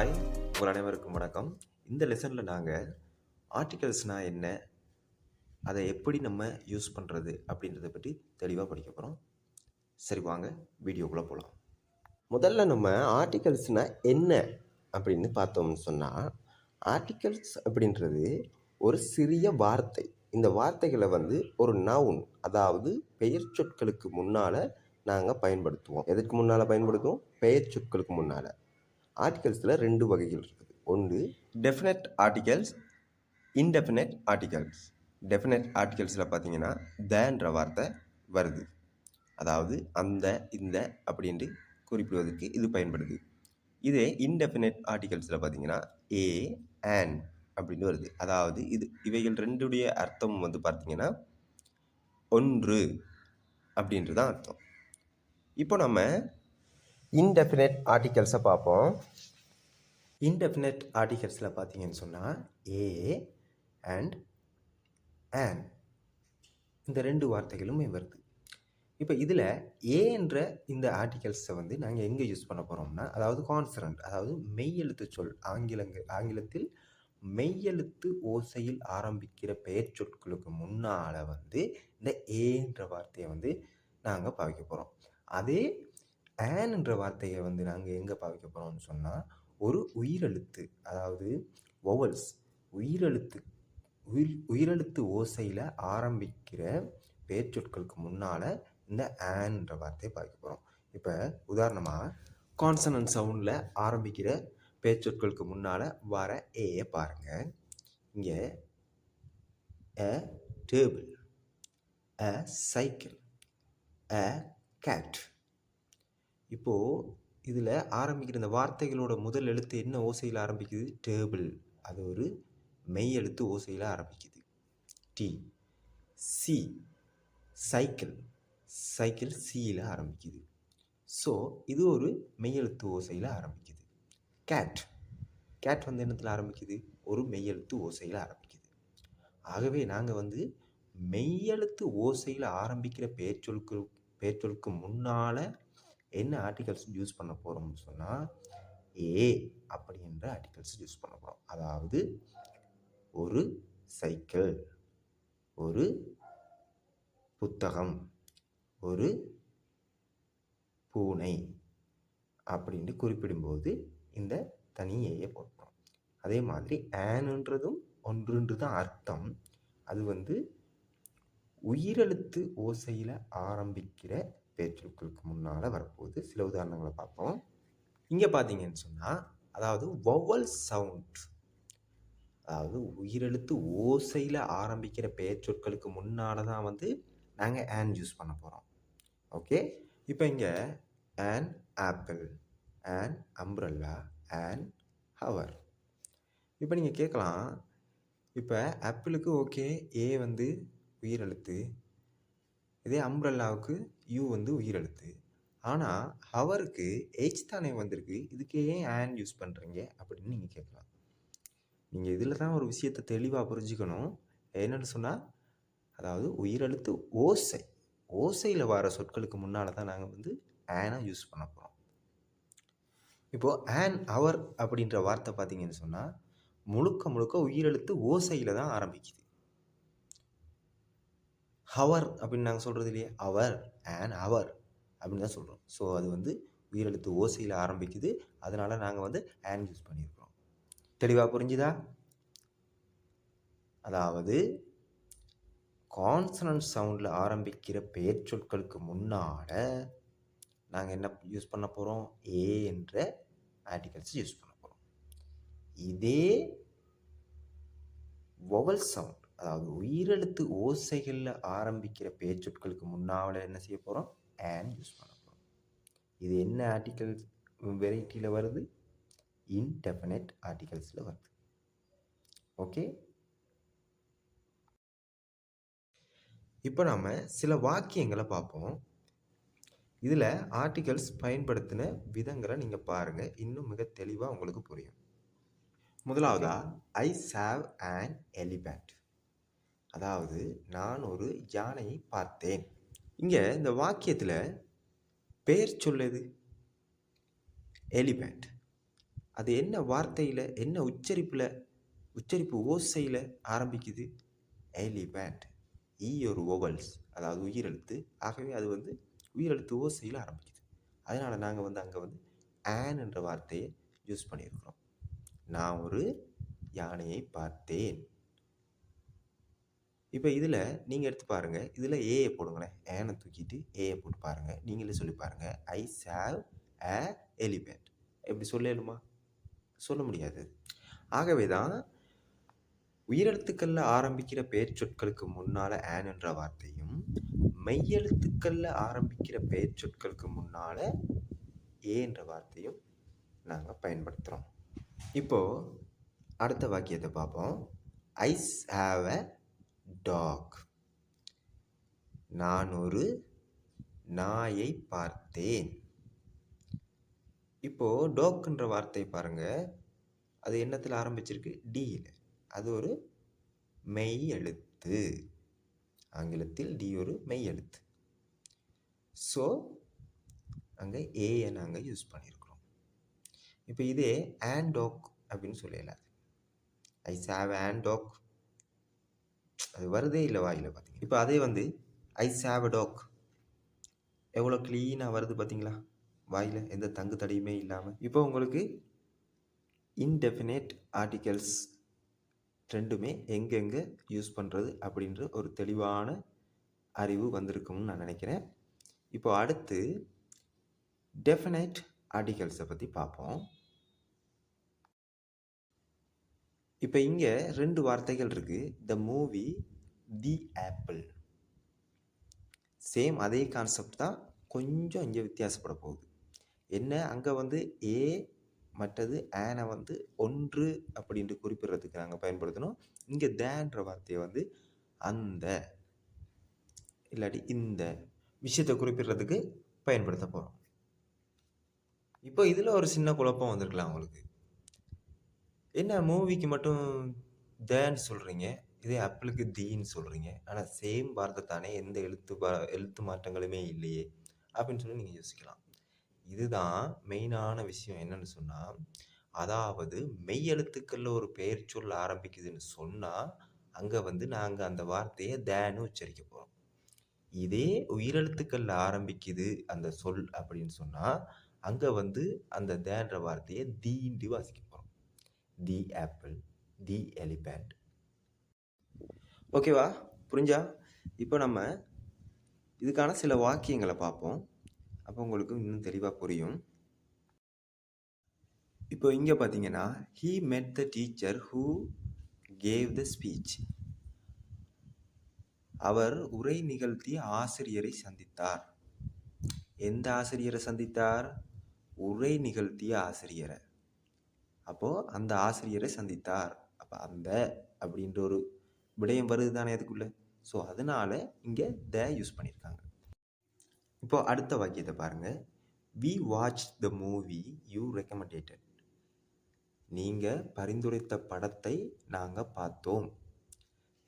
Hi, உங்கள் அனைவருக்கும் வணக்கம். இந்த லெசனில் நாங்கள் ஆர்டிகல்ஸ்னால் என்ன, அதை எப்படி நம்ம யூஸ் பண்ணுறது அப்படின்றத பற்றி தெளிவாக படிக்க போகிறோம். சரி, வாங்க வீடியோக்குள்ளே போகலாம். முதல்ல நம்ம ஆர்டிகல்ஸ்னால் என்ன அப்படின்னு பார்த்தோம்னு சொன்னால், ஆர்டிகல்ஸ் அப்படின்றது ஒரு சிறிய வார்த்தை. இந்த வார்த்தைகளை ஒரு நவுன், அதாவது பெயர் சொற்களுக்கு முன்னால் நாங்கள் பயன்படுத்துவோம். எதற்கு முன்னால் பயன்படுத்துவோம்? பெயர் சொற்களுக்கு முன்னால். ஆர்டிகல்ஸில் 2 வகைகள் இருக்குது. ஒன்று definite articles, indefinite articles. Definite ஆர்டிகல்ஸில் பார்த்தீங்கன்னா தன்ற வார்த்தை வருது, அதாவது அந்த, இந்த அப்படின்ட்டு குறிப்பிடுவதற்கு இது பயன்படுது. இதே இன்டெஃபினட் ஆர்டிகல்ஸில் பார்த்தீங்கன்னா ஏ, அண்ட் அப்படின்னு வருது. அதாவது இவைகள் ரெண்டுடைய அர்த்தம் பார்த்தீங்கன்னா ஒன்று அப்படின்றது தான் அர்த்தம். இப்போ நம்ம இன்டெஃபினட் ஆர்டிகல்ஸை பார்ப்போம். இன்டெஃபினட் ஆர்டிகல்ஸில் பார்த்தீங்கன்னு சொன்னால் ஏ அண்ட் ஆன் இந்த 2 வார்த்தைகளுமே வருது. இப்போ இதில் ஏ என்ற இந்த ஆர்டிகல்ஸை நாங்கள் எங்கே யூஸ் பண்ண போகிறோம்னா, அதாவது கான்சனன்ட், அதாவது மெய்யெழுத்து சொல், ஆங்கிலத்தில் மெய்யெழுத்து ஓசையில் ஆரம்பிக்கிற பெயர் சொற்களுக்கு முன்னால் இந்த ஏன்ற வார்த்தையை நாங்கள் பாவிக்க போகிறோம். அதே ஆன்ன்ற வார்த்தையை நாங்கள் எங்கே பாவிக்க போகிறோம்னு சொன்னால், ஒரு உயிரெழுத்து, அதாவது வொவல்ஸ், உயிரெழுத்து ஓசையில் ஆரம்பிக்கிற பெயர் சொற்களுக்கு முன்னால் இந்த ஆன்ன்ற வார்த்தையை பாவிக்க போகிறோம். இப்போ உதாரணமாக கான்சனன்ட் சவுண்டில் ஆரம்பிக்கிற பெயர் சொற்களுக்கு முன்னால் வர ஏயை பாருங்கள். இங்கே a table, a cycle, a cat. இப்போது இதில் ஆரம்பிக்கிற இந்த வார்த்தைகளோட முதல் எழுத்து என்ன ஓசையில் ஆரம்பிக்குது? டேபிள், அது ஒரு மெய் எழுத்து ஓசையில் ஆரம்பிக்குது, டி. சி, சைக்கிள், சைக்கிள் சியில் ஆரம்பிக்குது. ஸோ இது ஒரு மெய்யெழுத்து ஓசையில் ஆரம்பிக்குது. கேட், கேட் என்னத்தில் ஆரம்பிக்குது? ஒரு மெய்யெழுத்து ஓசையில் ஆரம்பிக்குது. ஆகவே நாங்கள் மெய்யெழுத்து ஓசையில் ஆரம்பிக்கிற பெயர் சொலுக்கு முன்னால் என்ன ஆர்டிகல்ஸ் யூஸ் பண்ண போகிறோம்னு சொன்னால் ஏ அப்படின்ற ஆர்டிகல்ஸ் யூஸ் பண்ண போகிறோம். அதாவது ஒரு சைக்கிள், ஒரு புத்தகம், ஒரு பூனை அப்படின்னு குறிப்பிடும்போது இந்த தனி ஏயை போட்டோம். அதே மாதிரி ஆன்ன்றதும் ஒன்றுன்று தான் அர்த்தம். அது உயிரெழுத்து ஓசையில் ஆரம்பிக்கிற பேச்சொற்களுக்கு முன்னால் வரப்போகுது. சில உதாரணங்களை பார்ப்போம். இங்கே பார்த்தீங்கன்னு சொன்னால், அதாவது வொவல் சவுண்ட், அதாவது உயிரெழுத்து ஓசையில் ஆரம்பிக்கிற பெயர் சொற்களுக்கு முன்னால் தான் நாங்கள் ஆன் யூஸ் பண்ண போகிறோம். ஓகே, இப்போ இங்கே an apple, on umbrella, an hour. இப்போ நீங்கள் கேட்கலாம், இப்போ ஆப்பிளுக்கு ஓகே ஏ உயிரெழுத்து, இதே அம்ப்ரெல்லாவுக்கு யூ உயிரெழுத்து, ஆனால் ஹவருக்கு ஹெச் தானே வந்திருக்கு, இதுக்கு ஏன் ஆன் யூஸ் பண்ணுறீங்க அப்படின்னு நீங்கள் கேட்கலாம். நீங்கள் இதில் தான் ஒரு விஷயத்தை தெளிவாக புரிஞ்சுக்கணும். என்னென்னு சொன்னால், அதாவது உயிரெழுத்து ஓசையில் வர சொற்களுக்கு முன்னால் தான் நாங்கள் ஆனாக யூஸ் பண்ண போகிறோம். இப்போது ஆன் அவர் அப்படின்ற வார்த்தை பார்த்தீங்கன்னு சொன்னால் முழுக்க உயிரெழுத்து ஓசையில் தான் ஆரம்பிக்குது. ஹவர் அப்படின்னு நாங்கள் சொல்கிறது இல்லையே, அவர், ஆன் அவர் அப்படின்னு தான் சொல்கிறோம். ஸோ அது உயிரெழுத்து ஓசையில் ஆரம்பிக்குது, அதனால் நாங்கள் ஆன் யூஸ் பண்ணியிருக்கிறோம். தெளிவாக புரிஞ்சுதா? அதாவது கான்சனன்ட் சவுண்டில் ஆரம்பிக்கிற பெயர் சொற்களுக்கு முன்னால் நாங்கள் என்ன யூஸ் பண்ண போகிறோம்? ஏ என்ற ஆர்டிகல்ஸ் யூஸ் பண்ண போகிறோம். இதே வொவல் சவுண்ட், அதாவது உயிரெழுத்து ஓசைகளில் ஆரம்பிக்கிற பெயர் சொற்களுக்கு முன்னால் என்ன செய்ய போகிறோம்? ஆன் யூஸ் பண்ண போகிறோம். இது என்ன ஆர்டிகல் வெரைட்டியில் வருது? இன்டெஃபினட் ஆர்டிகல்ஸில் வருது. ஓகே, இப்போ நாம் சில வாக்கியங்களை பார்ப்போம். இதில் ஆர்டிகல்ஸ் பயன்படுத்தின விதங்களை நீங்கள் பாருங்கள், இன்னும் மிக தெளிவாக உங்களுக்கு புரியும். முதலாவதா, ஐ சாவ் அன் எலிபேண்ட், அதாவது நான் ஒரு யானையை பார்த்தேன். இங்கே இந்த வாக்கியத்தில் பெயர் சொல்லுது எலிபேண்ட். அது என்ன வார்த்தையில், என்ன உச்சரிப்பு ஓசையில் ஆரம்பிக்குது? எலிபேண்ட். ஈ ஒரு ஓவல்ஸ், அதாவது உயிரெழுத்து. ஆகவே அது உயிரெழுத்து ஓசையில் ஆரம்பிக்குது. அதனால் நாங்கள் அங்கே ஆன் என்ற வார்த்தையை யூஸ் பண்ணியிருக்கிறோம். நான் ஒரு யானையை பார்த்தேன். இப்போ இதில் நீங்கள் எடுத்து பாருங்கள், இதில் ஏயை போடுங்களேன். ஏனை தூக்கிட்டு ஏயை போட்டு பாருங்கள். நீங்களே சொல்லி பாருங்கள். ஐ சாவ் அ எலிபேண்ட். எப்படி சொல்லலுமா? சொல்ல முடியாது. ஆகவே தான் உயிரெழுத்துக்களில் ஆரம்பிக்கிற பெயர் சொற்களுக்கு முன்னால் ஆன் என்ற வார்த்தையும், மெய்யெழுத்துக்களில் ஆரம்பிக்கிற பெயர் சொற்களுக்கு முன்னால் ஏ என்ற வார்த்தையும் நாங்கள் பயன்படுத்துகிறோம். இப்போது அடுத்த வாக்கியத்தை பார்ப்போம். I have a dog. நான் ஒரு நாயை பார்த்தேன். இப்போது டாக்ன்ற வார்த்தை பாருங்கள், அது என்னத்தில் ஆரம்பிச்சிருக்கு? டியில். அது ஒரு மெய் எழுத்து. ஆங்கிலத்தில் டி ஒரு மெய் எழுத்து. ஸோ அங்கே ஏயை நாங்கள் யூஸ் பண்ணியிருக்கிறோம். இப்போ இதே ஆன் டாக் அப்படின்னு சொல்லலாது. ஐ சாவ் ஆன் டாக், அது வருதே இல்லை வாயில். பார்த்தீங்க, இப்போ அதே ஐ சாவ் அ டாக் எவ்வளோ க்ளீனாக வருது பார்த்தீங்களா? வாயில் எந்த தங்கு தடையுமே இல்லாமல். இப்போ உங்களுக்கு இன்டெஃபினேட் ஆர்டிகல்ஸ் ரெண்டுமே எங்கெங்கே யூஸ் பண்ணுறது அப்படின்ற ஒரு தெளிவான அறிவு வந்திருக்கும்னு நான் நினைக்கிறேன். இப்போ அடுத்து டெஃபினைட் ஆர்டிகல்ஸை பற்றி பார்ப்போம். இப்போ இங்கே 2 வார்த்தைகள் இருக்குது. The movie, the apple. Same அதே கான்செப்ட் தான், கொஞ்சம் இங்கே வித்தியாசப்பட போகுது. என்ன, அங்கே ஏ மற்றது ஆனை ஒன்று அப்படின்ட்டு குறிப்பிடுறதுக்கு நாங்கள் பயன்படுத்தணும். இங்கே தேன்ற வார்த்தையை அந்த இல்லாட்டி இந்த விஷயத்தை குறிப்பிடுறதுக்கு பயன்படுத்த போகிறோம். இப்போ இதில் ஒரு சின்ன குழப்பம் வந்திருக்கலாம் உங்களுக்கு. என்ன, மூவிக்கு மட்டும் தேன்னு சொல்கிறீங்க, இதே ஆப்பிளுக்கு தீன்னு சொல்கிறீங்க, ஆனால் சேம் வார்த்தை தானே, எந்த எழுத்து மாற்றங்களுமே இல்லையே அப்படின்னு சொல்லி நீங்கள் யோசிக்கலாம். இதுதான் மெயினான விஷயம். என்னன்னு சொன்னால், அதாவது மெய் எழுத்துக்களில் ஒரு பெயர் சொல் ஆரம்பிக்குதுன்னு சொன்னால் அங்கே நாங்கள் அந்த வார்த்தையை தேன்னு உச்சரிக்க போகிறோம். இதே உயிரெழுத்துக்களில் ஆரம்பிக்குது அந்த சொல் அப்படின்னு சொன்னால் அங்கே அந்த தேன்ற வார்த்தையை தீண்டு வாசிக்க போகிறோம். தி ஆப்பிள், தி எலிபேண்ட். ஓகேவா? புரிஞ்சா? இப்போ நம்ம இதுக்கான சில வாக்கியங்களை பார்ப்போம். அப்போ உங்களுக்கு இன்னும் தெளிவாக புரியும். இப்போ இங்கே பார்த்தீங்கன்னா, he met the teacher who gave the speech. அவர் உரை நிகழ்த்திய ஆசிரியரை சந்தித்தார். எந்த ஆசிரியரை சந்தித்தார்? உரை நிகழ்த்திய ஆசிரியரை. அப்போது அந்த ஆசிரியரை சந்தித்தார். அப்போ அந்த அப்படின்ற ஒரு விடயம் வருது தானே அதுக்குள்ள. ஸோ அதனால் இங்கே த யூஸ் பண்ணியிருக்காங்க. இப்போ அடுத்த வாக்கியத்தை பாருங்கள். we watched the movie you recommended. நீங்கள் பரிந்துரைத்த படத்தை நாங்கள் பார்த்தோம்.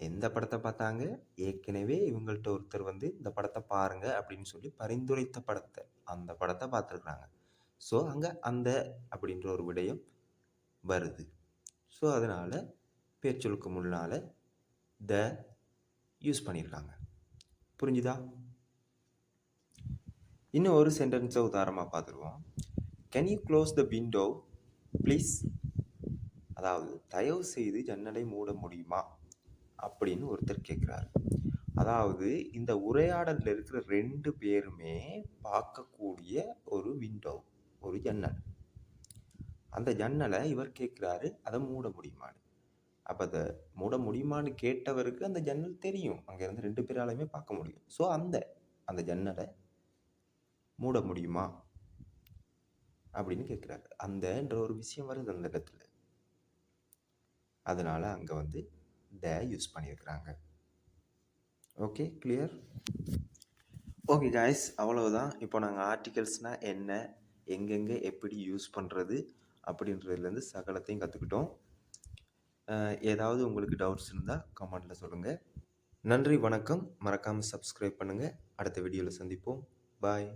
எந்த படத்தை பார்த்தாங்க? ஏற்கனவே இவங்கள்ட்ட ஒருத்தர் இந்த படத்தை பாருங்க அப்படின்னு சொல்லி பரிந்துரைத்த படத்தை, அந்த படத்தை பார்த்துருக்குறாங்க. ஸோ அங்கே அந்த அப்படின்ற ஒரு விடயம் வருது. ஸோ அதனால் பேச்சொலுக்கு முன்னால் த யூஸ் பண்ணியிருக்காங்க. புரிஞ்சுதா? இன்னும் ஒரு சென்டென்ஸை உதாரணமாக பார்த்துருவோம். Can you close the window please? அதாவது தயவு செய்து ஜன்னலை மூட முடியுமா அப்படின்னு ஒருத்தர் கேட்குறாரு. அதாவது இந்த உரையாடலில் இருக்கிற 2 பேருமே பார்க்கக்கூடிய ஒரு விண்டோ, ஒரு ஜன்னல். அந்த ஜன்னலை இவர் கேட்குறாரு, அதை மூட முடியுமான்னு. அப்போ அதை மூட முடியுமான்னு கேட்டவருக்கு அந்த ஜன்னல் தெரியும், அங்கேருந்து 2 பேராலையுமே பார்க்க முடியும். ஸோ அந்த ஜன்னலை மூட முடியுமா அப்படின்னு கேட்குறாரு. அந்தன்ற ஒரு விஷயம் வருது அந்த இடத்துல. அதனால் அங்கே த யூஸ் பண்ணியிருக்கிறாங்க. Okay, clear? ஓகே காய்ஸ், அவ்வளவுதான். இப்போ நாங்கள் ஆர்டிகல்ஸ்னால் என்ன, எங்கெங்கே எப்படி யூஸ் பண்ணுறது அப்படின்றதுலேருந்து சகலத்தையும் கற்றுக்கிட்டோம். ஏதாவது உங்களுக்கு டவுட்ஸ் இருந்தால் கமெண்டில் சொல்லுங்கள். நன்றி, வணக்கம். மறக்காமல் சப்ஸ்கிரைப் பண்ணுங்கள். அடுத்த வீடியோவில் சந்திப்போம். பாய்.